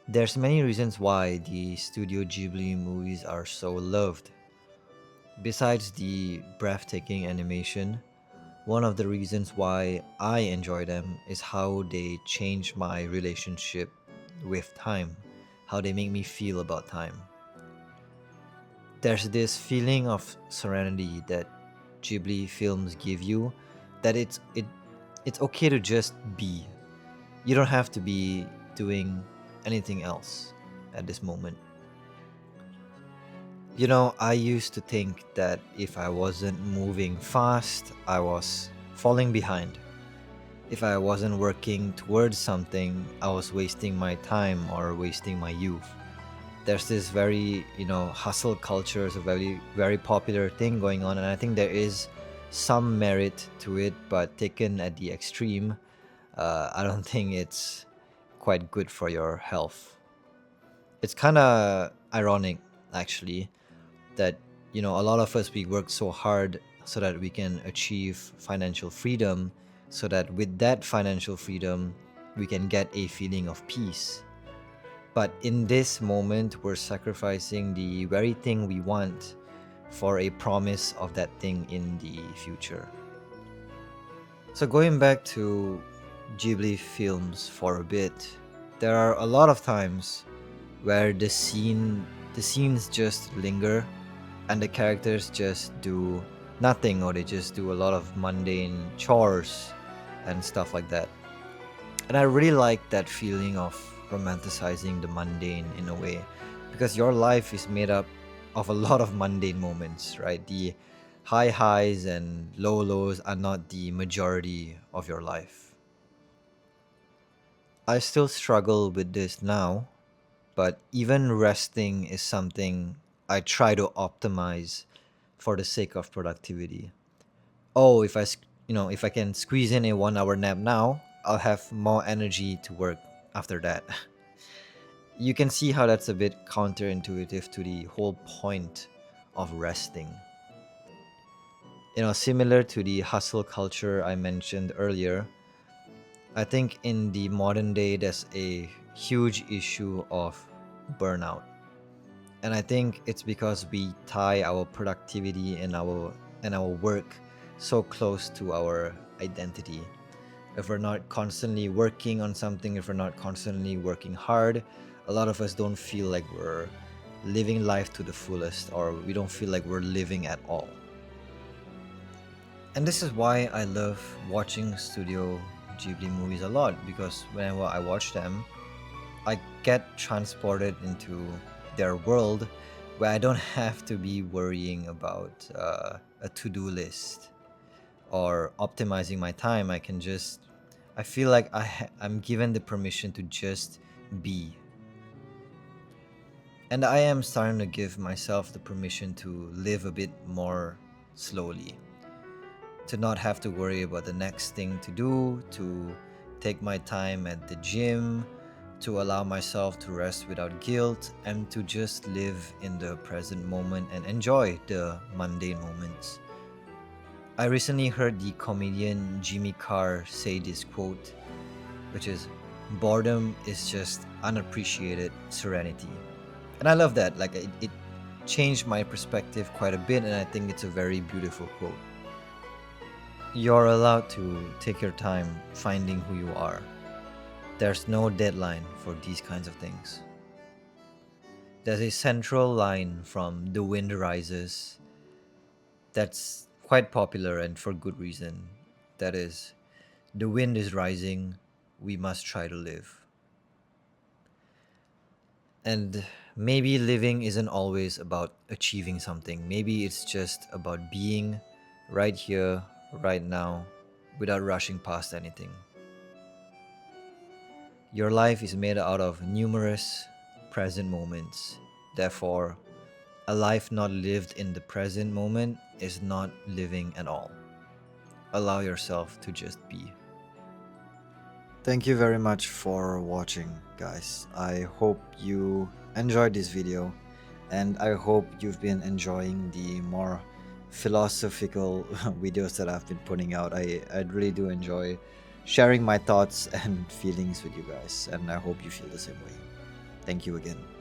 There's many reasons why the Studio Ghibli movies are so loved. Besides the breathtaking animation, one of the reasons why I enjoy them is how they change my relationship with time, how they make me feel about time. There's this feeling of serenity that Ghibli films give you, that it's okay to just be. You don't have to be doing anything else at this moment. I used to think that if I wasn't moving fast, I was falling behind. If I wasn't working towards something, I was wasting my time or wasting my youth. There's this very, hustle culture is a very, very popular thing going on, and I think there is some merit to it, but taken at the extreme, I don't think it's quite good for your health. It's kind of ironic, actually, that a lot of us, we work so hard so that we can achieve financial freedom, so that with that financial freedom we can get a feeling of peace. But in this moment, we're sacrificing the very thing we want for a promise of that thing in the future. So going back to Ghibli films for a bit, there are a lot of times where the scenes just linger and the characters just do nothing, or they just do a lot of mundane chores and stuff like that. And I really like that feeling of romanticizing the mundane in a way, because your life is made up of a lot of mundane moments, right? The high highs and low lows are not the majority of your life. I still struggle with this now, but even resting is something I try to optimize for the sake of productivity. Oh, if I can squeeze in a 1 hour nap now, I'll have more energy to work after that. You can see how that's a bit counterintuitive to the whole point of resting. Similar to the hustle culture I mentioned earlier, I think in the modern day there's a huge issue of burnout. And I think it's because we tie our productivity and our work so close to our identity. If we're not constantly working on something, if we're not constantly working hard, a lot of us don't feel like we're living life to the fullest, or we don't feel like we're living at all. And this is why I love watching Studio Ghibli movies a lot, because whenever I watch them, I get transported into their world where I don't have to be worrying about a to-do list or optimizing my time. I feel like I'm given the permission to just be. And I am starting to give myself the permission to live a bit more slowly, to not have to worry about the next thing to do, to take my time at the gym, to allow myself to rest without guilt, and to just live in the present moment and enjoy the mundane moments. I recently heard the comedian Jimmy Carr say this quote, which is, boredom is just unappreciated serenity. And I love that. Like, it changed my perspective quite a bit, and I think it's a very beautiful quote. You're allowed to take your time finding who you are. There's no deadline for these kinds of things. There's a central line from The Wind Rises that's quite popular, and for good reason. That is, the wind is rising, we must try to live. And maybe living isn't always about achieving something. Maybe it's just about being right here, right now, without rushing past anything. Your life is made out of numerous present moments. Therefore, a life not lived in the present moment is not living at all. Allow yourself to just be. Thank you very much for watching, guys. I hope you enjoyed this video, and I hope you've been enjoying the more philosophical videos that I've been putting out. I really do enjoy sharing my thoughts and feelings with you guys, and I hope you feel the same way. Thank you again.